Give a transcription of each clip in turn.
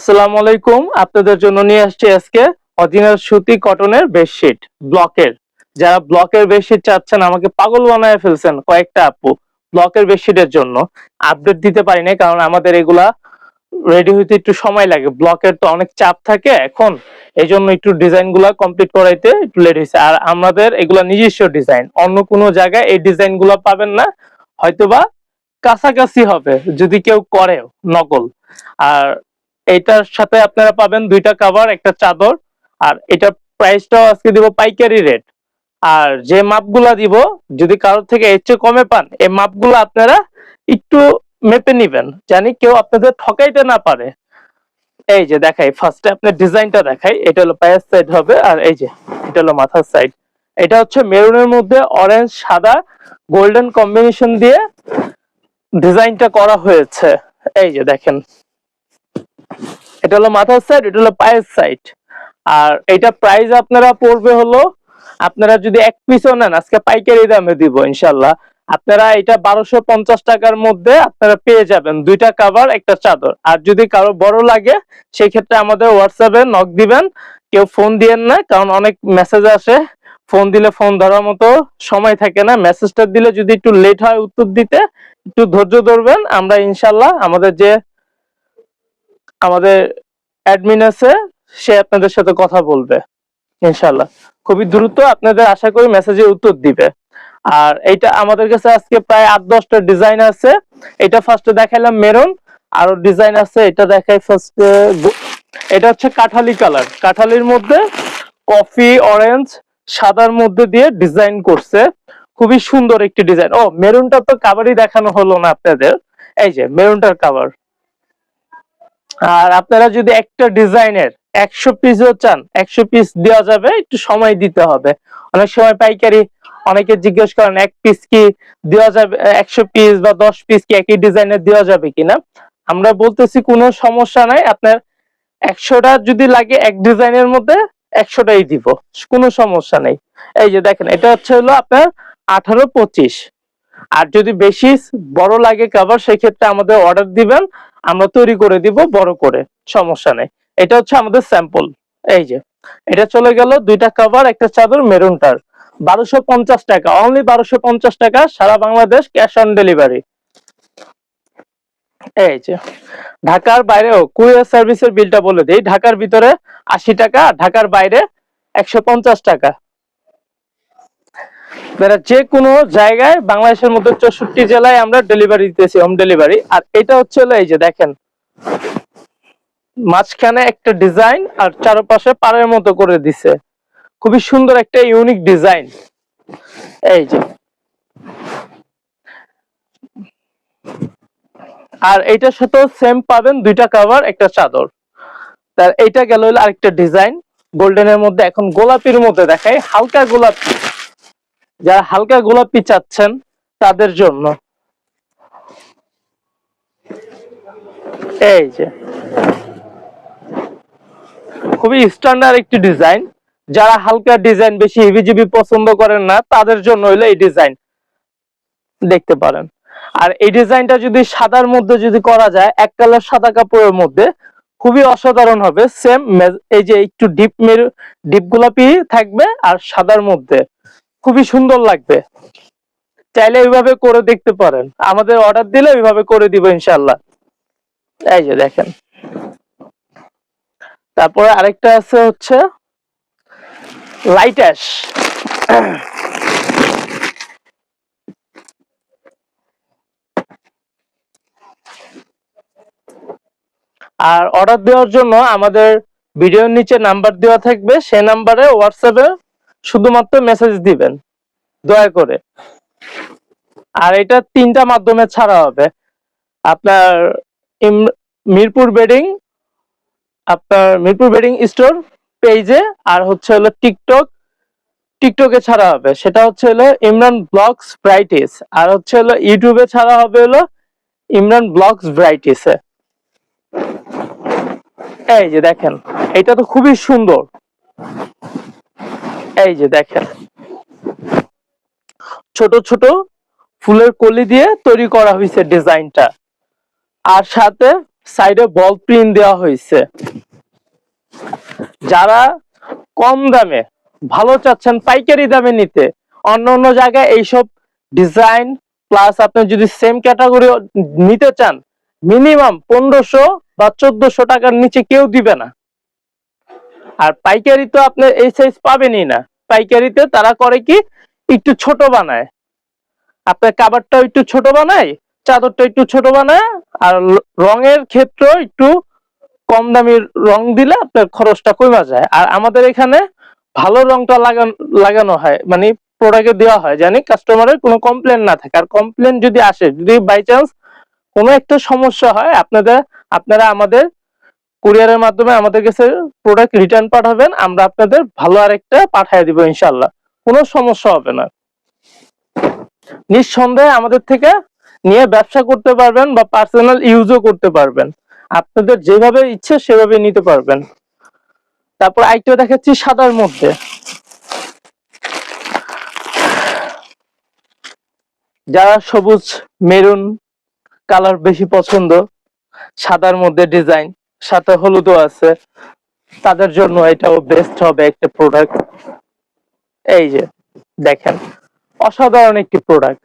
আসসালামু আলাইকুম। আপনাদের জন্য নিয়ে আসছি আজকে অরিজিনাল সুতি কটনের বেডশিট ব্লকের। যারা ব্লকের বেডশিট চাচ্ছেন, আমাকে পাগল বানায় ফেলছেন কয়েকটা আপু ব্লকের বেডশিটের জন্য। আপডেট দিতে পারি নাই কারণ আমাদের এগুলা রেডি হইতে একটু সময় লাগে, ব্লকের তো অনেক চাপ থাকে এখন, এই জন্য একটু ডিজাইন গুলা কমপ্লিট করাইতে একটু লেট হয়েছে। আর আমাদের এগুলা নিজস্ব ডিজাইন, অন্য কোনো জায়গায় এই ডিজাইন গুলা পাবেন না, হয়তোবা কাছাকাছি হবে যদি কেউ করে নকল। আর এইটার সাথে আপনারা পাবেন দুইটা কভার, একটা চাদর। আর এটার প্রাইসটাও আজকে দিব পাইকারি রেট। আর যে মাপগুলা দিব, যদি কারোর থেকে এর চেয়ে কমে পান, এই মাপগুলো আপনারা একটু মেপে নিবেন, জানি কেউ আপনাদের ঠকাইতে না পারে। এই যে দেখাই, ফার্স্টে আপনার ডিজাইনটা দেখাই। এটা হলো পায়ের সাইড হবে, আর এই যে এটা হলো মাথার সাইড। এটা হচ্ছে মেরুনের মধ্যে অরেঞ্জ সাদা গোল্ডেন কম্বিনেশন দিয়ে ডিজাইনটা করা হয়েছে। এই যে দেখেন, এটা হলো মাথার সাইড, এটা হলো পায়ের সাইড। আর এটা প্রাইস আপনারা পড়বে হলো, আপনারা যদি এক পিসও নেন আজকে পাইকারি দামে দিব ইনশাল্লাহ, আপনারা এটা 1250 টাকার মধ্যে আপনারা পেয়ে যাবেন দুইটা কভার একটা চাদর। আর যদি কারো বড় লাগে সেই ক্ষেত্রে আমাদের হোয়াটসঅ্যাপে নক দিবেন, কেউ ফোন দিয়েন না, কারণ অনেক মেসেজ আসে, ফোন দিলে ফোন ধরার মতো সময় থাকে না। মেসেজটা দিলে যদি একটু লেট হয় উত্তর দিতে, একটু ধৈর্য ধরবেন। আমরা ইনশাল্লাহ আমাদের অ্যাডমিন আছে, সে আপনাদের সাথে কথা বলবে ইনশাল্লাহ খুবই দ্রুত, আপনাদের আশা করি মেসেজের উত্তর দিবে। আর এইটা আমাদের কাছে আজকে প্রায় 8-10টা ডিজাইন আছে। এটা ফার্স্টে দেখাইলাম মেরুন, আরো ডিজাইন আছে। এটা দেখাই ফার্স্টে, এটা হচ্ছে কাঠালি কালার, কাঠালির মধ্যে কফি অরেঞ্জ সাদার মধ্যে দিয়ে ডিজাইন করছে, খুবই সুন্দর একটি ডিজাইন। ও, মেরুনটা তো কাভারই দেখানো হলো না আপনাদের, এই যে মেরুনটার কাভার। আর আপনারা যদি একটা ডিজাইনের 100 পিসও চান, 100 পিস দেওয়া যাবে, একটু সময় দিতে হবে। অনেক সময় পাইকারি অনেকে জিজ্ঞেস করেন এক পিস কি দেওয়া যাবে, 100 পিস বা 10 পিস কি একই ডিজাইনের দেওয়া যাবে কিনা। আমরা বলতেছি কোনো সমস্যা নাই, আপনার 100টা যদি লাগে এক ডিজাইনের মধ্যে, 100টাই দিব, কোনো সমস্যা নেই। এই যে দেখেন, এটা হচ্ছে হলো আপনার 18-25। আর যদি বেশি বড় লাগে কভার, সেই ক্ষেত্রে আমাদের অর্ডার দিবেন, আমরা তৈরি করে দিব বড় করে, সমস্যা নেই। এটা হচ্ছে আমাদের স্যাম্পল। এই যে এটা চলে গেল দুইটা কভার একটা চাদর মেরুনটার, 1250 টাকা, অনলি 1250 টাকা, সারা বাংলাদেশ ক্যাশ অন ডেলিভারি। এই যে ঢাকার বাইরেও কুরিয়ার সার্ভিসের বিলটা বলে দিই, ঢাকার ভিতরে 80 টাকা, ঢাকার বাইরে 150 টাকা। যে কোনো জায়গায় বাংলাদেশের মধ্যে 64 জেলায় আমরা ডেলিভারি দিতেছি, হোম ডেলিভারি। আর এটা হচ্ছে এই যে দেখেন, মাঝখানে একটা ডিজাইন আর চারপাশে পাড়ের মতো করে দিছে, খুবই সুন্দর একটা ইউনিক ডিজাইন। এই যে, আর এইটার সাথেও সেম পাবেন দুইটা কভার একটা চাদর। তার এইটা গেল আরেকটা ডিজাইন গোল্ডেনের মধ্যে। এখন গোলাপির মধ্যে দেখাই, হালকা গোলাপি, যারা হালকা গোলাপি চাচ্ছেন তাদের জন্য। এই যে খুবই স্ট্যান্ডার্ড একটি ডিজাইন, যারা হালকা ডিজাইন বেশি হিবিজিবি পছন্দ করেন না তাদের জন্য হইলো এই ডিজাইন, দেখতে পারেন। আর এই ডিজাইনটা যদি সাদার মধ্যে যদি করা যায়, এক কালার সাদা কাপড়ের মধ্যে, খুবই অসাধারণ হবে। সেম এই যে একটু ডিপ গোলাপি থাকবে আর সাদার মধ্যে, খুবই সুন্দর লাগবে। চাইলে এইভাবে করে দেখতে পারেন, আমাদের অর্ডার দিলে ওইভাবে করে দিব ইনশাল্লাহ। এই যে দেখেন, তারপরে আরেকটা আছে হচ্ছে লাইট অ্যাশ। আর অর্ডার দেওয়ার জন্য আমাদের ভিডিওর নিচে নাম্বার দেওয়া থাকবে, সেই নাম্বারে হোয়াটসঅ্যাপে শুধুমাত্র মেসেজ দিবেন দয়া করে। আর এটা 3টা মাধ্যমে ছাড়া হবে, আপনার মিরপুর বেডিং, আপনার মিরপুর বেডিং স্টোর পেজে, আর হচ্ছে হলো টিকটকে ছাড়া হবে, সেটা হচ্ছে হলো ইমরান ব্লগস ব্রাইটিস। আর হচ্ছে হলো ইউটিউবে ছাড়া হবে হলো ইমরান ব্লগস ব্রাইটিসে। এই যে দেখেন, এটা তো খুবই সুন্দর। এই যে দেখেন, ছোট ছোট ফুলের কলি দিয়ে তৈরি করা হয়েছে ডিজাইনটা। আর সাথে সাইডে বল প্রিন্ট দেওয়া হয়েছে। যারা কম দামে ভালো চাচ্ছেন পাইকারি দামে নিতে, অন্য অন্য জায়গায় এইসব ডিজাইন প্লাস আপনি যদি সেম ক্যাটাগরি নিতে চান মিনিমাম 1500 বা 1400 টাকার নিচে কেউ দিবে না। আর পাইকারি তো আপনি এই সাইজ পাবেনই না। পাইকারিতে তারা করে কি একটু ছোট বানায়, আপনার কাভারটাও একটু ছোট বানায়, চাদরটা একটু ছোট বানায়, আর রঙের ক্ষেত্রে একটু কম দামি রং দিলে আপনার খরচটা কমে যায়। আর আমাদের এখানে ভালো রংটা লাগানো হয়, মানে প্রোডাক্টে দেওয়া হয়, জানি কাস্টমারের কোনো কমপ্লেন না থাকে। আর কমপ্লেন যদি আসে, যদি বাই চান্স কোনো একটা সমস্যা হয়, আপনারা আমাদের কুরিয়ারের মাধ্যমে আমাদের কাছে প্রোডাক্ট রিটার্ন পাঠাবেন, আমরা আপনাদের ভালো আরেকটা পাঠিয়ে দিব ইনশাল্লাহ, কোনো সমস্যা হবে না। নিঃসন্দেহে আমাদের থেকে নিয়ে ব্যবসা করতে পারবেন বা পার্সোনাল ইউজও করতে পারবেন, আপনাদের যেভাবে ইচ্ছে সেভাবে নিতে পারবেন। তারপর আরেকটা দেখাচ্ছি সাদার মধ্যে। যারা সবুজ মেরুন কালার বেশি পছন্দ, সাদার মধ্যে ডিজাইন, সাথে হলুদও আছে, তাদের জন্য এটাও বেস্ট হবে একটা প্রোডাক্ট। এই যে দেখেন, অসাধারণ একটি প্রোডাক্ট,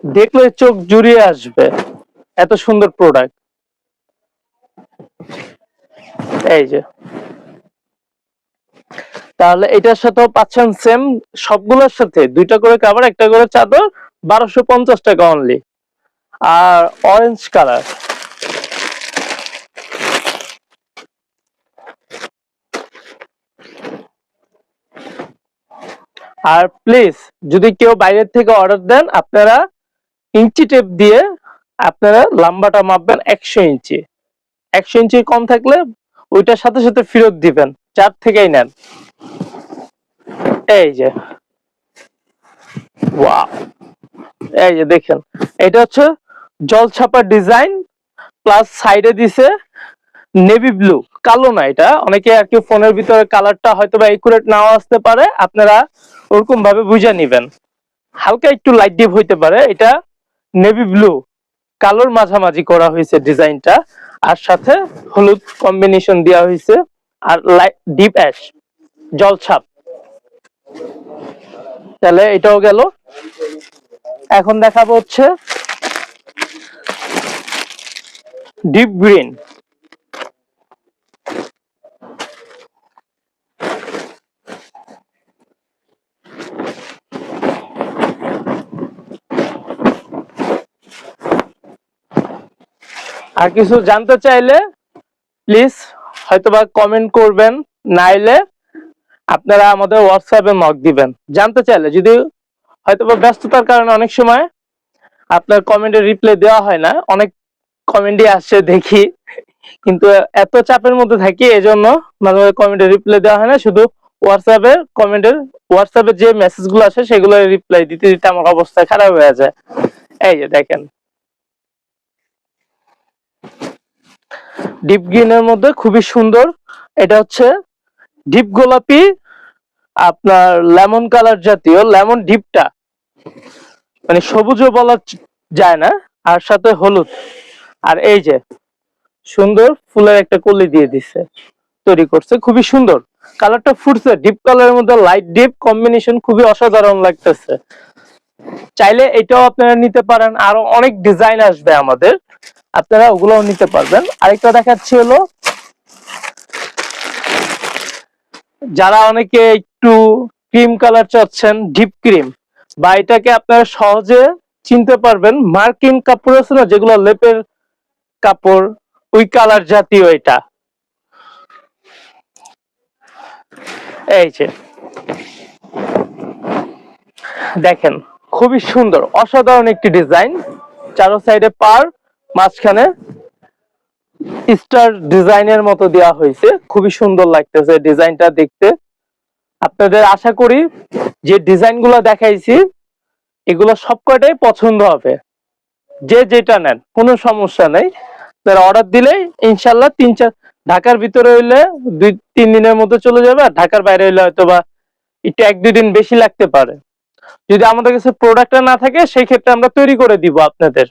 দেখলে চোখ জুড়িয়ে আসবে, এত সুন্দর প্রোডাক্ট। এই যে, তাহলে এটার সাথেও পাচ্ছেন সেম সবগুলোর সাথে দুইটা করে কাভার, একটা করে চাদর, 1250 টাকা অনলি। আর অরেঞ্জ কালার, আর প্লিজ যদি কেউ বাইরের থেকে অর্ডার দেন, আপনারা ইঞ্চি টেপ দিয়ে আপনারা লম্বাটা মাপবেন 100 ইঞ্চি। 100 ইঞ্চি কম থাকলে ওইটার সাথে সাথে ফেরত দিবেন, যার থেকেই নেন। এই যে ওয়াও, এই যে দেখেন, এটা হচ্ছে জলছাপা ডিজাইন প্লাস সাইডে দিছে নেভি ব্লু, কালো না এটা, অনেকে আর কি ফোনের ভিতরে কালারটা হয়তো বা একুরেট নাও আসতে পারে, আপনারা ওরকম ভাবে বুঝে নিবেন, হালকা একটু লাইট ডিপ হইতে পারে। এটা নেভি ব্লু কালোর মাঝামাঝি করা হয়েছে ডিজাইনটা, আর সাথে হলুদ কম্বিনেশন দেওয়া হয়েছে, আর লাইট ডিপ অ্যাশ জলছাপ। তাহলে এটাও গেল। এখন দেখাবো হচ্ছে ডিপ গ্রিন। আর কিছু জানতে চাইলে প্লিজ হয়তোবা কমেন্ট করবেন, নাইলে আপনারা আমাদের হোয়াটসঅ্যাপে নক দিবেন জানতে চাইলে। যদি হয়তোবা ব্যস্ততার কারণে অনেক সময় আপনার কমেন্টে রিপ্লাই দেওয়া হয় না, অনেক কমেন্টই আসছে দেখি, কিন্তু এত চাপের মধ্যে থাকি এজন্য মাঝে মাঝে কমেন্টে রিপ্লাই দেওয়া হয় না। শুধু হোয়াটসঅ্যাপে যে মেসেজগুলো আসে সেগুলো রিপ্লাই দিতে দিতে আমার অবস্থা খারাপ হয়ে যায়। এই যে দেখেন, ডিপ গ্রিনের মধ্যে খুবই সুন্দর। এটা হচ্ছে ডিপ গোলাপি, আপনার লেমন কালার জাতীয়, লেমন ডিপটা মানে সবুজও বলা যায় না, আর সাথে হলুদ। আর এই যে সুন্দর ফুলের একটা কলি দিয়ে দিছে, তৈরি করছে, খুবই সুন্দর কালারটা ফুটছে, ডিপ কালারের মধ্যে লাইট ডিপ কম্বিনেশন খুবই অসাধারণ লাগতেছে। চাইলে এটাও আপনারা নিতে পারেন, আরো অনেক ডিজাইন আসবে আমাদের, আপনারা ওগুলোও নিতে পারবেন। আরেকটা দেখাচ্ছি হলো, যারা অনেকে একটু ক্রিম কালার চাচ্ছেন, ডিপ ক্রিম, বা এটাকে আপনারা সহজে চিনতে পারবেন, মার্কিন কাপড় আছে না যেগুলো লেপের কাপড়, ওই কালার জাতীয় এটা। এই যে দেখেন, খুবই সুন্দর অসাধারণ একটি ডিজাইন, চারো সাইডে পার, মাঝখানে স্টার ডিজাইনের মতো দেওয়া হয়েছে, খুবই সুন্দর লাগতেছে ডিজাইনটা দেখতে। আপনাদের আশা করি যে ডিজাইনগুলো দেখাইছি এগুলো সবকটাই পছন্দ হবে, যে যেটা নেন কোনো সমস্যা নেই। তারা অর্ডার দিলেই ইনশাল্লাহ ঢাকার ভিতরে হইলে 2-3 দিনের মধ্যে চলে যাবে, আর ঢাকার বাইরে হইলে হয়তো বা একটু 1-2 দিন বেশি লাগতে পারে। যদি আমাদের কাছে প্রোডাক্টটা না থাকে সেই ক্ষেত্রে আমরা তৈরি করে দিব আপনাদের।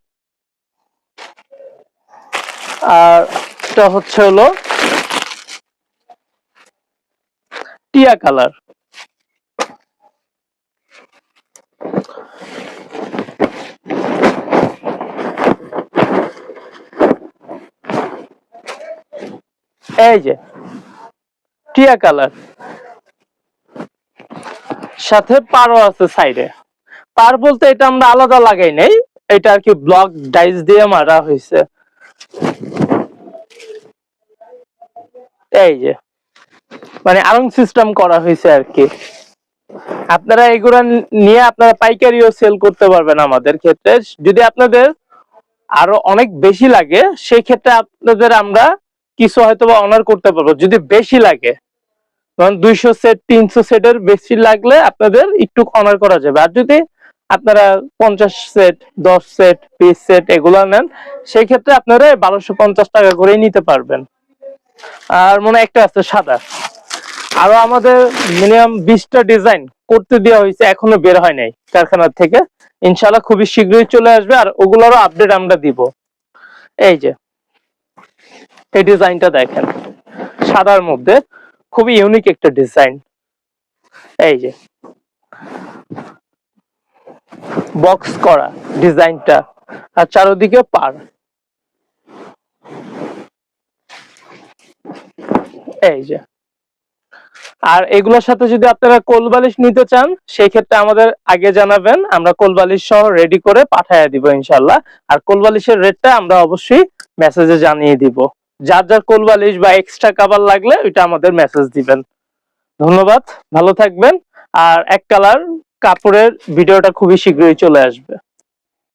আর এটা হচ্ছে হলো টিয়া কালার। এই যে টিয়া কালার, সাথে পারও আছে সাইডে। পার বলতে এটা আমরা আলাদা লাগাই নাই, এটা আর কি ব্লক ডাইস দিয়ে মারা হয়েছে। এই যে মানে আরং সিস্টেম করা হয়েছে আর কি। আপনারা এগুলা নিয়ে আপনারা পাইকারিও সেল করতে পারবেন আমাদের ক্ষেত্রে। যদি আপনাদের আরো অনেক বেশি লাগে সেই ক্ষেত্রে আপনাদের আমরা কিছু হয়তো বা অনার করতে পারবো। যদি বেশি লাগে, ধরুন 200 সেট 300 সেটের বেশি লাগলে আপনাদের একটু অনার করা যাবে। আর যদি আপনারা 50 সেট 10 সেট 20 সেট এগুলো নেন, সেই ক্ষেত্রে আপনারা 1250 টাকা করেই নিতে পারবেন। আর মনে একটা আছে সাদা, আরো আমাদের মিনিমাম 20টা ডিজাইন করতে দেওয়া হয়েছে, এখনো বের হয় নাই কারখানা থেকে। ইনশাআল্লাহ খুবই শীঘ্রই চলে আসবে, আর ওগুলোরও আপডেট আমরা দিব। এই যে এই ডিজাইনটা দেখেন, সাদার মধ্যে খুবই ইউনিক একটা ডিজাইন। এই যে বক্স করা ডিজাইনটা, আর চারদিকে পার। এই যে, আর এগুলোর সাথে যদি আপনারা কোল বালিশ নিতে চান সেই ক্ষেত্রে আমাদের আগে জানাবেন, আমরা কোল বালিশ সহ রেডি করে পাঠিয়ে দিব ইনশাআল্লাহ। আর কোল বালিশের রেটটা আমরা অবশ্যই মেসেজে জানিয়ে দিব। যার যার কোল বালিশ বা এক্সট্রা কভার লাগলে ওইটা আমাদের মেসেজ দিবেন। ধন্যবাদ, ভালো থাকবেন। আর এক কালার কাপড়ের ভিডিওটা খুবই শীঘ্রই চলে আসবে।